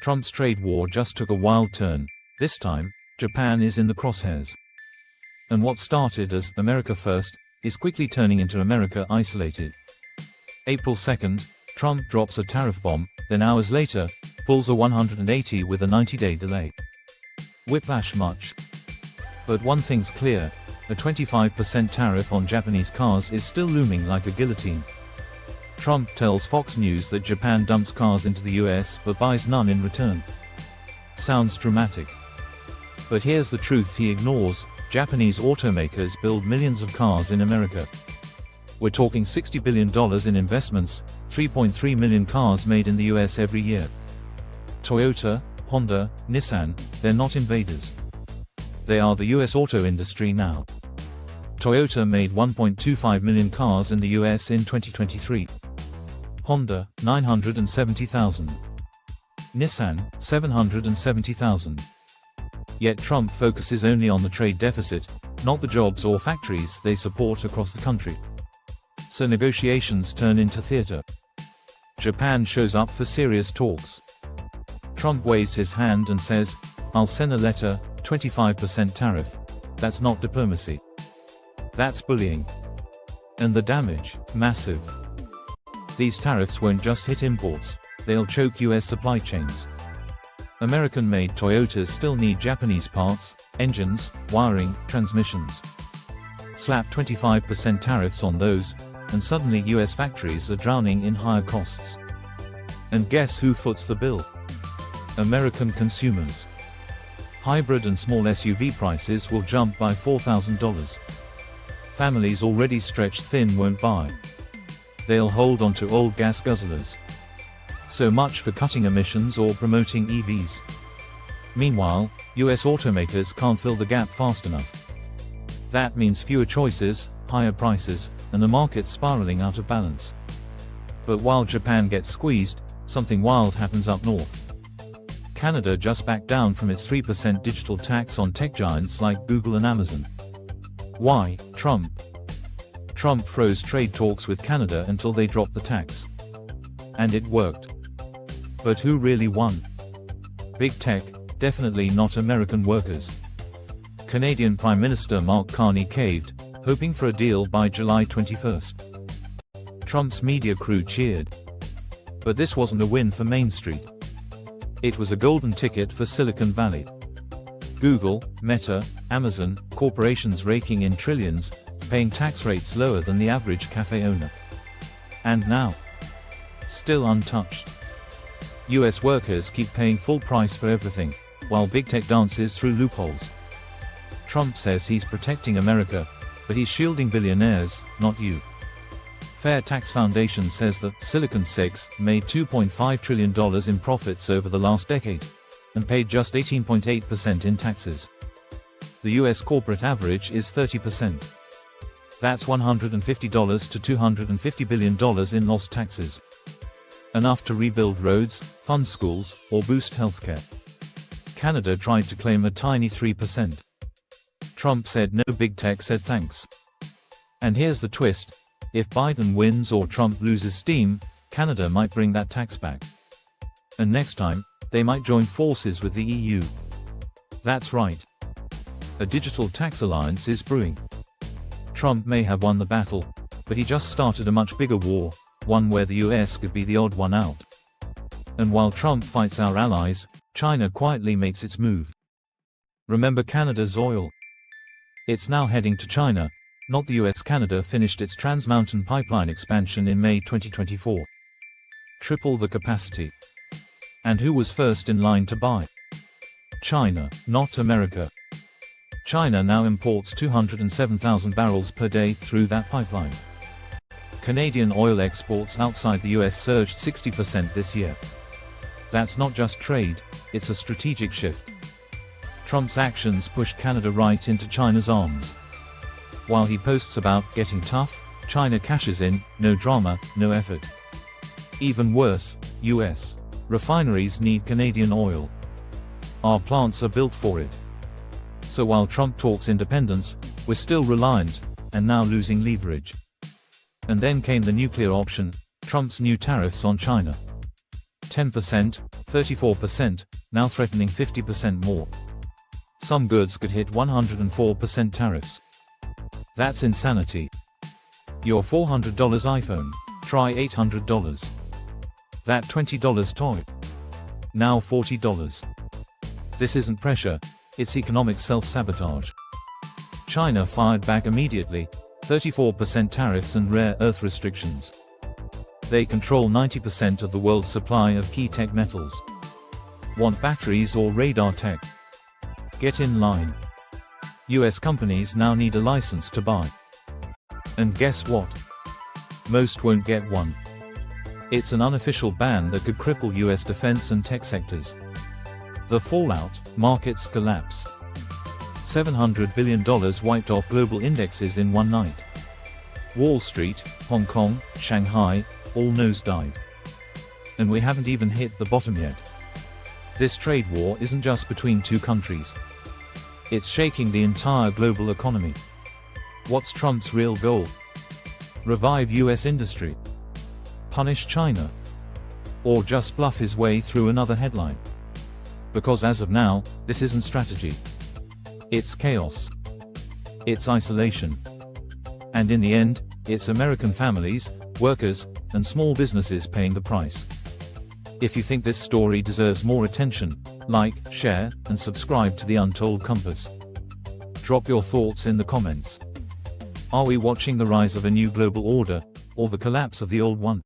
Trump's trade war just took a wild turn. This time, Japan is in the crosshairs. And what started as America first is quickly turning into America isolated. April 2nd, Trump drops a tariff bomb, then hours later, pulls a 180 with a 90-day delay. Whiplash much. But one thing's clear, a 25% tariff on Japanese cars is still looming like a guillotine. Trump tells Fox News that Japan dumps cars into the US but buys none in return. Sounds dramatic. But here's the truth he ignores: Japanese automakers build millions of cars in America. We're talking $60 billion in investments, 3.3 million cars made in the US every year. Toyota, Honda, Nissan, they're not invaders. They are the US auto industry now. Toyota made 1.25 million cars in the US in 2023. Honda, 970,000. Nissan, 770,000. Yet Trump focuses only on the trade deficit, not the jobs or factories they support across the country. So negotiations turn into theater. Japan shows up for serious talks. Trump waves his hand and says, "I'll send a letter, 25% tariff." That's not diplomacy. That's bullying. And the damage, massive. These tariffs won't just hit imports, they'll choke US supply chains. American-made Toyotas still need Japanese parts, engines, wiring, transmissions. Slap 25% tariffs on those, and suddenly US factories are drowning in higher costs. And guess who foots the bill? American consumers. Hybrid and small SUV prices will jump by $4,000. Families already stretched thin won't buy. They'll hold on to old gas guzzlers. So much for cutting emissions or promoting EVs. Meanwhile, US automakers can't fill the gap fast enough. That means fewer choices, higher prices, and the market spiraling out of balance. But while Japan gets squeezed, something wild happens up north. Canada just backed down from its 3% digital tax on tech giants like Google and Amazon. Why? Trump. Trump froze trade talks with Canada until they dropped the tax. And it worked. But who really won? Big tech, definitely not American workers. Canadian Prime Minister Mark Carney caved, hoping for a deal by July 21st. Trump's media crew cheered. But this wasn't a win for Main Street. It was a golden ticket for Silicon Valley. Google, Meta, Amazon, corporations raking in trillions, paying tax rates lower than the average cafe owner. And now, still untouched. US workers keep paying full price for everything, while big tech dances through loopholes. Trump says he's protecting America, but he's shielding billionaires, not you. Fair Tax Foundation says that Silicon Six made $2.5 trillion in profits over the last decade, and paid just 18.8% in taxes. The US corporate average is 30%. That's $150 to $250 billion in lost taxes. Enough to rebuild roads, fund schools, or boost healthcare. Canada tried to claim a tiny 3%. Trump said no, big tech said thanks. And here's the twist: if Biden wins or Trump loses steam, Canada might bring that tax back. And next time, they might join forces with the EU. That's right. A digital tax alliance is brewing. Trump may have won the battle, but he just started a much bigger war, one where the US could be the odd one out. And while Trump fights our allies, China quietly makes its move. Remember Canada's oil? It's now heading to China, not the US. Canada finished its Trans Mountain Pipeline expansion in May 2024. Triple the capacity. And who was first in line to buy? China, not America. China now imports 207,000 barrels per day through that pipeline. Canadian oil exports outside the US surged 60% this year. That's not just trade, it's a strategic shift. Trump's actions pushed Canada right into China's arms. While he posts about getting tough, China cashes in, no drama, no effort. Even worse, US refineries need Canadian oil. Our plants are built for it. So while Trump talks independence, we're still reliant, and now losing leverage. And then came the nuclear option, Trump's new tariffs on China. 10%, 34%, now threatening 50% more. Some goods could hit 104% tariffs. That's insanity. Your $400 iPhone, try $800. That $20 toy, now $40. This isn't pressure, it's economic self-sabotage. China fired back immediately, 34% tariffs and rare earth restrictions. They control 90% of the world's supply of key tech metals. Want batteries or radar tech? Get in line. US companies now need a license to buy. And guess what? Most won't get one. It's an unofficial ban that could cripple US defense and tech sectors. The fallout: markets collapse. $700 billion wiped off global indexes in one night. Wall Street, Hong Kong, Shanghai, all nosedive. And we haven't even hit the bottom yet. This trade war isn't just between two countries. It's shaking the entire global economy. What's Trump's real goal? Revive US industry? Punish China? Or just bluff his way through another headline? Because as of now, this isn't strategy. It's chaos. It's isolation. And in the end, it's American families, workers, and small businesses paying the price. If you think this story deserves more attention, like, share, and subscribe to the Untold Compass. Drop your thoughts in the comments. Are we watching the rise of a new global order, or the collapse of the old one?